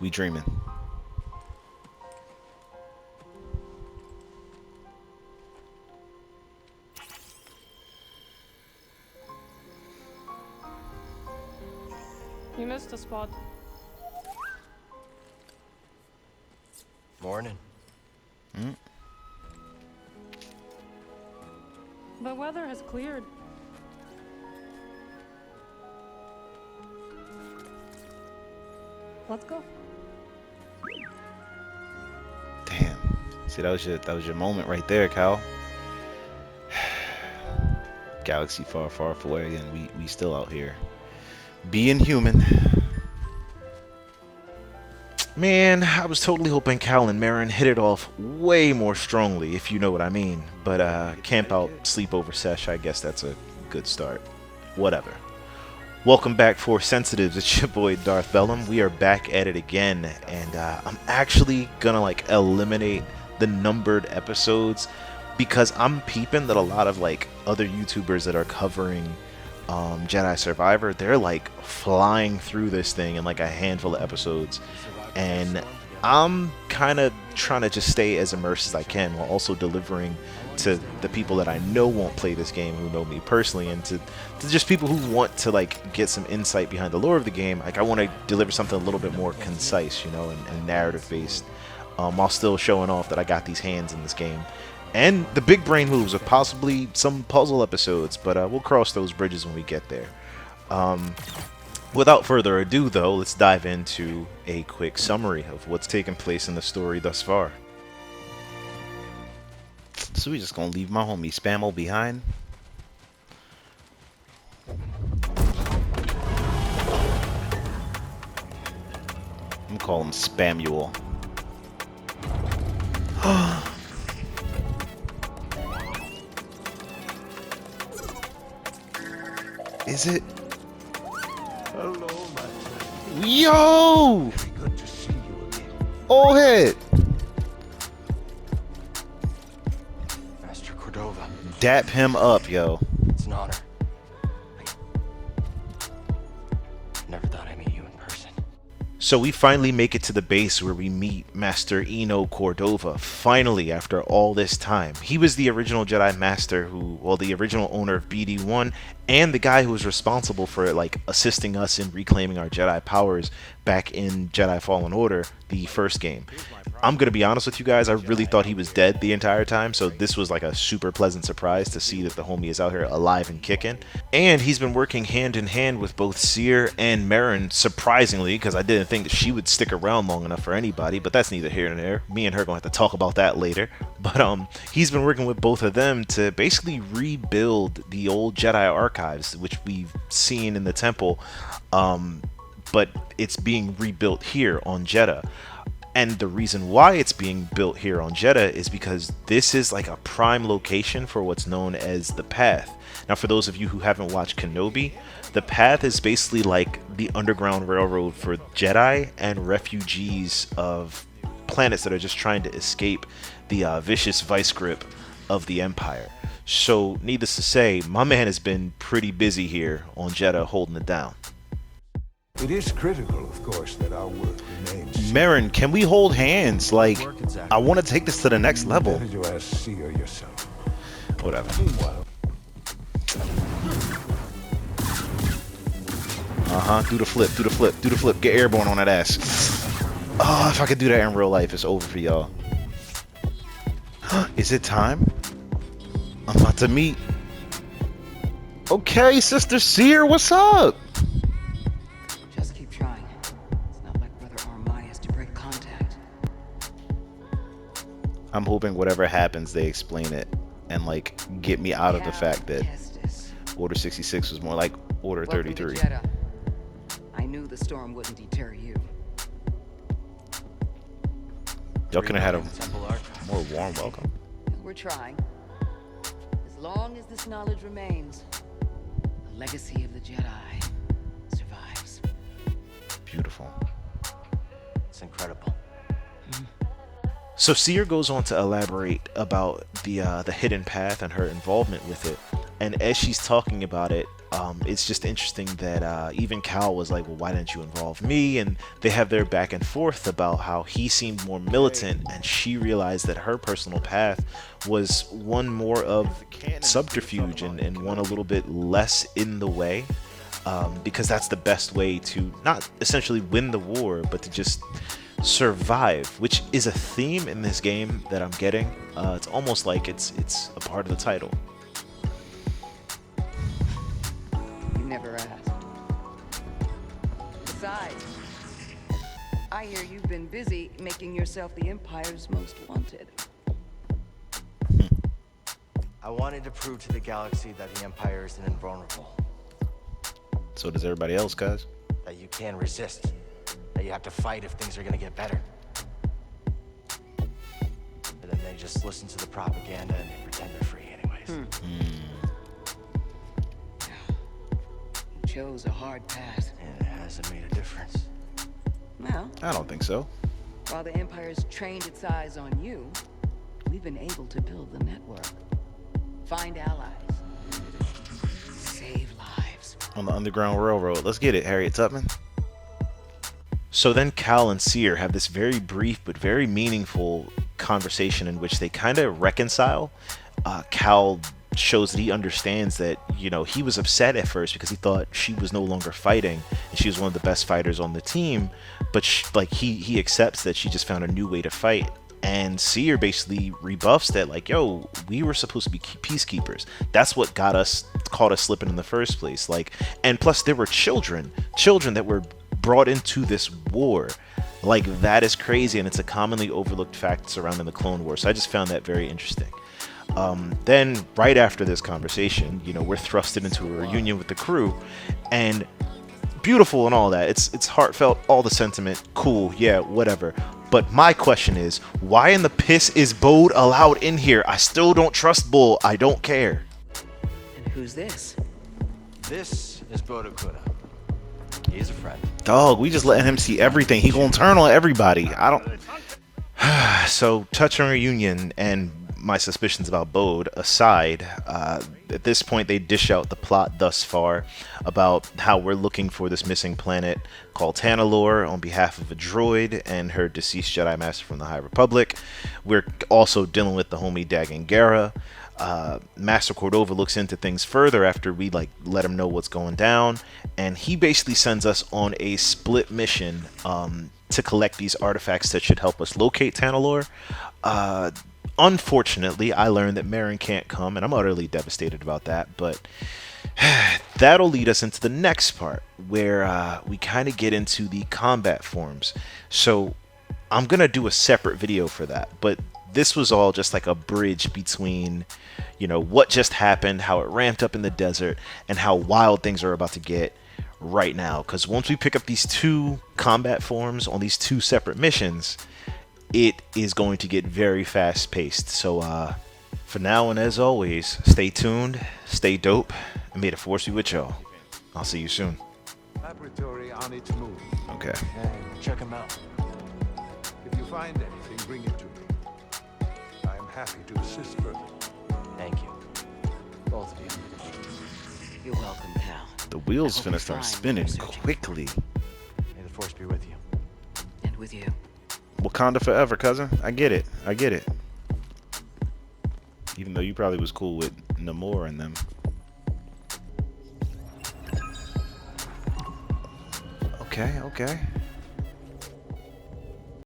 We dreaming. You missed a spot. Morning. The weather has cleared. Let's go. Damn. See, that was your moment right there, Cal. Galaxy far, far away, and we still out here being human. Man, I was totally hoping Cal and Merrin hit it off way more strongly, if you know what I mean. But camp out, sleepover sesh, I guess that's a good start. Whatever. Welcome back, Force Sensitives. It's your boy Darth Bellum. We are back at it again, and I'm actually gonna like eliminate the numbered episodes because I'm peeping that a lot of like other YouTubers that are covering Jedi Survivor, they're like flying through this thing in like a handful of episodes, and I'm kind of trying to just stay as immersed as I can while also delivering to the people that I know won't play this game, who know me personally, and to just people who want to like get some insight behind the lore of the game. Like I want to deliver something a little bit more concise, you know, and narrative based, while still showing off that I got these hands in this game. And the big brain moves of possibly some puzzle episodes, but we'll cross those bridges when we get there. Without further ado, though, let's dive into a quick summary of what's taken place in the story thus far. So we're just gonna leave my homie Spammo behind. I'm gonna call him Spamuel. Is it? Hello, my friend. Yo! Very good to see you again. Oh, head! Master Cordova. Dap him up, yo. It's an honor. Never thought I'd meet you in person. So we finally make it to the base where we meet Master Eno Cordova, finally, after all this time. He was the original Jedi Master who, well, the original owner of BD-1, and the guy who was responsible for, like, assisting us in reclaiming our Jedi powers back in Jedi Fallen Order, the first game. I'm gonna be honest with you guys, I really thought he was dead the entire time, so this was like a super pleasant surprise to see that the homie is out here alive and kicking. And he's been working hand in hand with both Cere and Merrin, surprisingly, because I didn't think that she would stick around long enough for anybody, but that's neither here nor there. Me and her gonna have to talk about that later. But he's been working with both of them to basically rebuild the old Jedi archives, which we've seen in the temple, but it's being rebuilt here on Jedha. And the reason why it's being built here on Jedha is because this is like a prime location for what's known as the Path. Now, for those of you who haven't watched Kenobi, the Path is basically like the underground railroad for Jedi and refugees of planets that are just trying to escape the vicious vice grip of the Empire. So, needless to say, my man has been pretty busy here on Jedha holding it down. It is critical, of course, that our work remains. Merrin, can we hold hands? Like, I want to take this to the next level. Better you ask Cere yourself. Whatever. Meanwhile, Do the flip, do the flip, do the flip. Get airborne on that ass. Oh, if I could do that in real life, it's over for y'all. Is it time? I'm about to meet. Okay, Sister Cere, what's up? Just keep trying. It's not like Brother Armani has to break contact. I'm hoping whatever happens, they explain it and like get me out of the fact that Kestis. Order 66 was more like Order Welcome to 33. Jeddah. I knew the storm wouldn't deter you. Y'all could have had a Temple Archive. more warm welcome. We're trying. As long as this knowledge remains, the legacy of the Jedi survives. Beautiful. It's incredible. So Cere goes on to elaborate about the hidden path and her involvement with it. And as she's talking about it, It's just interesting that even Cal was like, well, why didn't you involve me? And they have their back and forth about how he seemed more militant, and she realized that her personal path was one more of subterfuge and one a little bit less in the way, because that's the best way to not essentially win the war, but to just survive, which is a theme in this game that I'm getting. It's almost like it's a part of the title. You never asked. Besides, I hear you've been busy making yourself the Empire's most wanted. I wanted to prove to the galaxy that the Empire isn't invulnerable. So does everybody else, guys. That you can resist. That you have to fight if things are gonna get better. But then they just listen to the propaganda and they pretend they're free anyways. You chose a hard path. And it hasn't made a difference. Well, I don't think so. while the Empire's trained its eyes on you, we've been able to build the network. Find allies. Save lives. On the Underground Railroad. Let's get it, Harriet Tubman. So then Cal and Cere have this very brief but very meaningful conversation in which they kind of reconcile. Cal shows that he understands that, you know, he was upset at first because he thought she was no longer fighting and she was one of the best fighters on the team, but he accepts that she just found a new way to fight. And Cere basically rebuffs that, like, yo, we were supposed to be peacekeepers. That's what caught us slipping in the first place. Like, and plus there were children that were brought into this war. Like, that is crazy, and it's a commonly overlooked fact surrounding the Clone Wars. So I just found that very interesting. Then right after this conversation, you know, we're thrusted into a reunion with the crew, and beautiful and all that. It's heartfelt, all the sentiment, cool, yeah, whatever. But my question is, why in the piss is Bode allowed in here? I still don't trust Bull. I don't care. And who's this? This is Bodokuna. He's a friend. Dog, we just letting him see everything. He gonna turn on everybody. I don't. So, touch on reunion and my suspicions about Bode aside, at this point they dish out the plot thus far about how we're looking for this missing planet called Tanalorr on behalf of a droid and her deceased Jedi Master from the High Republic. We're also dealing with the homie Dagan Gera. Master Cordova looks into things further after we let him know what's going down, and he basically sends us on a split mission to collect these artifacts that should help us locate Tanalorr. Unfortunately, I learned that Merrin can't come, and I'm utterly devastated about that, but that'll lead us into the next part, where we kind of get into the combat forms. So I'm going to do a separate video for that, but this was all just like a bridge between, you know, what just happened, how it ramped up in the desert, and how wild things are about to get right now. Because once we pick up these two combat forms on these two separate missions, it is going to get very fast paced. So for now and as always, stay tuned, stay dope, and may the force be with y'all. I'll see you soon. Laboratory on its move. Okay. Hey, check him out. If you find anything, bring it to me. I am happy to assist further. Thank you. Both of you. You're welcome, pal. The wheels I hope finna you start find spinning what you're searching. quickly. May the force be with you. And with you. Wakanda forever, cousin. I get it. I get it. Even though you probably was cool with Namor and them. Okay, okay.